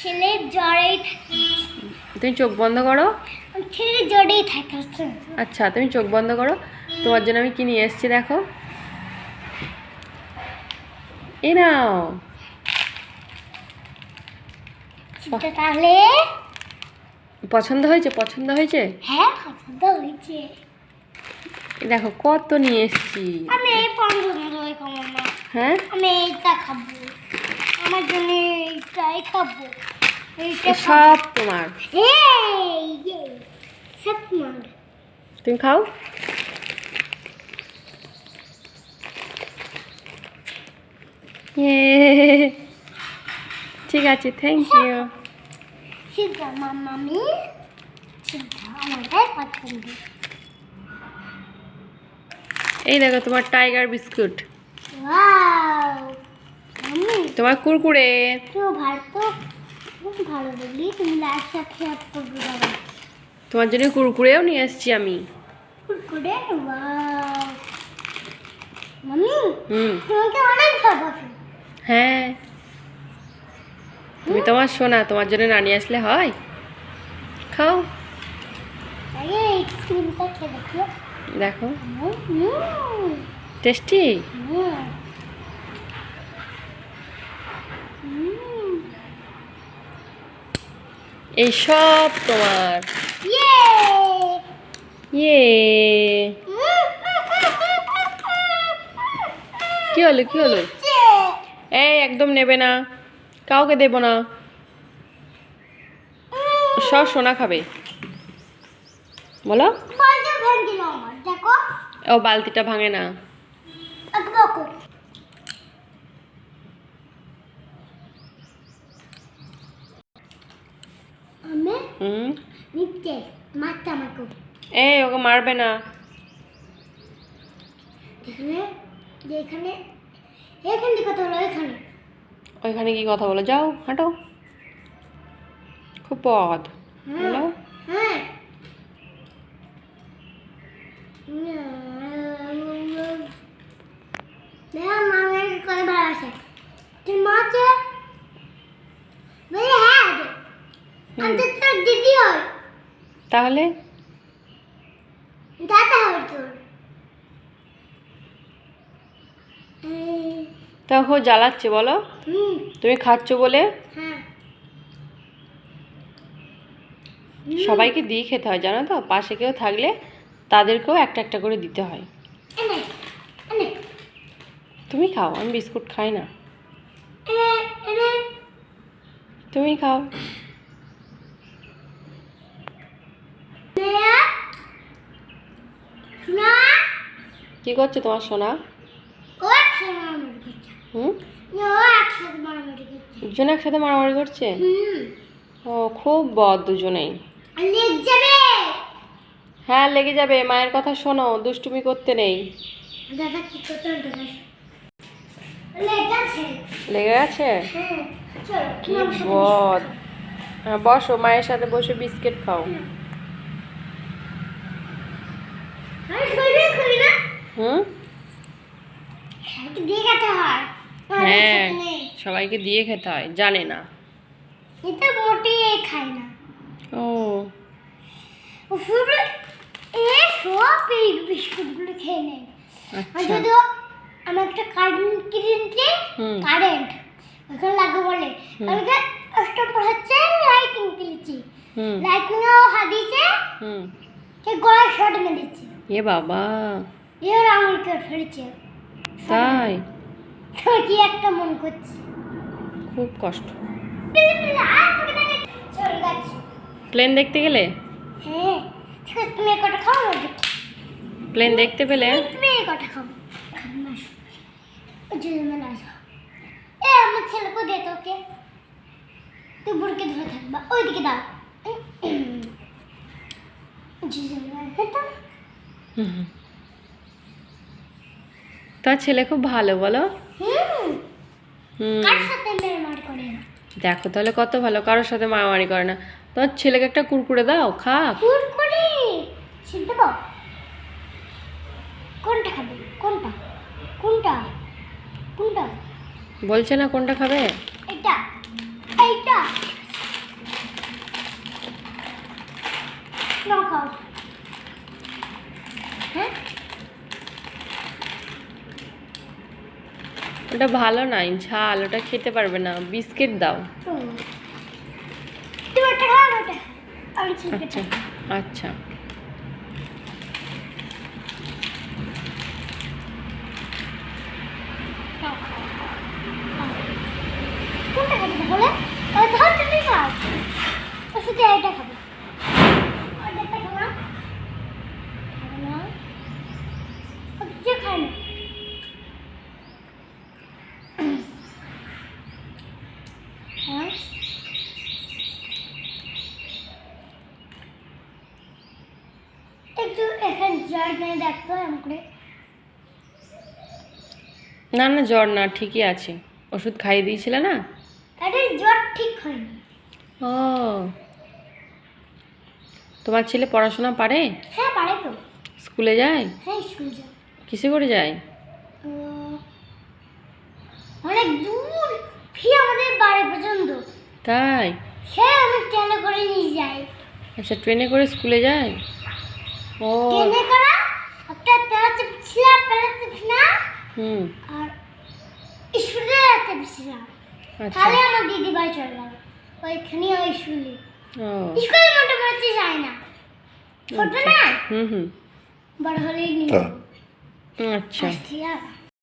ছেলে জ্বরেই থাকে। তুমি চোখ বন্ধ করো। ছেলে জ্বরেই থাকে। আচ্ছা তুমি চোখ বন্ধ করো, তোমার জন্য আমি কি নিয়ে এসেছি দেখো। এ নাও। তাহলে পছন্দ হয়েছে? পছন্দ হয়েছে? হ্যাঁ পছন্দ হয়েছে। দেখো কত নিয়ে এসেছি। আমি এই পছন্দ হয়ে খাবো না। হ্যাঁ আমি এইটা খাবো, আমার জন্য এইটাই খাবো। এইটা সব তোমার। সব তোমার। তুমি খাও। ঠিক আছে, থ্যাংক ইউ। সেটা মাম্মি, সেটা আমাদের পছন্দ। এই দেখো তোমার টাইগার বিস্কুট, ওয়াও মাম্মি তোমার কুরকুরে। তো খুব ভালো বলি, তুমি লাস্ট সাথে শেয়ার করবে বাবা। তোমার জন্য কুরকুরেও নিয়ে এসেছি আমি। কুরকুরে ওয়াও মাম্মি, তোমাকে অনেক ভালোবাসি। হ্যাঁ তুমি তোমার সোনা, তোমার জন্য না নিয়ে আসলে হয়? খাও। আরে এই ক্রিমটা খেয়ে দেখো। দেখো টেস্টি। এই সব তোমার। ইয়ে কি হলো, কি হলো? এই একদম নেবে না, কাউকে দেব না, সব সোনা খাবে। বলো। ও বালতিটা ভাঙে না। এই ওকে মারবে না। ওইখানে কি কথা বলো, যাও হাঁটো। খুব পথ বলো। তাহলে তখন জ্বালাচ্ছে বলো, তুমি খাচ্ছ বলে। সবাইকে দিয়ে খেতে হয় জানো তো, পাশে কেউ থাকলে তাদেরকেও একটা একটা করে দিতে হয়। তুমি খাও, আমি বিস্কুট খাই না। তুমি খাও। কি করছে তোমার সোনা? দুজনে একসাথে মারামারি করছে। ও খুব বদ দুজনেই। হ্যাঁ লেগে যাবে, মায়ের কথা শোনো, দুষ্টুমি করতে নেই। লেগে গেছে? কি বদ। হ্যাঁ বসো, মায়ের সাথে বসে বিস্কিট খাও। হ্যাঁ সবাইকে দিয়ে খেতে হয়, জানে না। এটা মোটেই খায় না। ও এই বিস্কুটগুলো খেয়ে নেয়। আচ্ছা। যদিও আমি একটা কারেন্ট কিনতে, কারেন্ট ওখানে লাগে বলে আমাকে অষ্টম পড়াচ্ছে, লাইটিং কিনছি, লাইটিংও হাদিয়েছে, কে গলায় শর্ট মেরেছে। এ বাবা, এর আমাকে ফেলেছে। তাই কি একটা মন করছে, খুব কষ্ট। প্লেন দেখতে গেলে? হ্যাঁ ঠিক আছে, তুমি একটা খাও না। প্লেন দেখতে পেলে? তুমি একটা খাও। আমার ছেলেকে দে, তোকে তুই বুড়কে ধরে থাকবা, ওইদিকে দাও। তার ছেলে খুব ভালো বলো। কার সাথে মারামারি করে না। দেখো তাহলে কত ভালো, কারোর সাথে মারামারি করে না। তোমার ছেলেকে একটা কুরকুরে দাও, খা। কুরকুরে চিনতে পাও? কোনটা খাবে? কোনটা কোনটা কোনটা বলছে না কোনটা খাবে? এটা এইটা নাও খাও। হ্যাঁ ওটা ভালো নাই, ঝাল, ওটা খেতে পারবে না। বিস্কিট দাও। তুমি একটা খাও না ওটা, আমি ছিলকে আচ্ছা আচ্ছা। খাও খাও খাও। কোনটা খাবে তাহলে? ওই ধর তুমি খাও, ওর সাথে এটা খাবে। ওটা খাবো না, খাবো না, ও কিছু খায় না। হ্যাঁ একটু এখানে জ্বর নিয়ে দেখতো এমন করে। না না, জ্বর না, ঠিকই আছে। ওষুধ খাইয়ে দিয়েছিলে না? তাহলে জ্বর ঠিক হয়নি। ও, তোমার ছেলে পড়াশোনা পারে? হ্যাঁ পারে তো। স্কুলে যায়? হ্যাঁ স্কুল যায়। কিসে করে যায়? অনেক দূর, ফি আমাদের বাড়ি পর্যন্ত। তাই? হ্যাঁ আমি ট্রেনে করে নিয়ে যাই। আচ্ছা, ট্রেনে করে স্কুলে যায়? ও। ট্রেনে করা একটা তেরা চেপছিলাম, পেলা চেপছিলাম হুম। আর স্কুলে চেপছিলাম। আচ্ছা। তাহলে আমার দিদি বাড়ি চললাম, ওইখানে ওই স্কুলে। ও। স্কুলে মোটামুটি যায় না, ছোট না, হুম হুম। বড় হলেই নিয়ে যাবো। আচ্ছা। আচ্ছা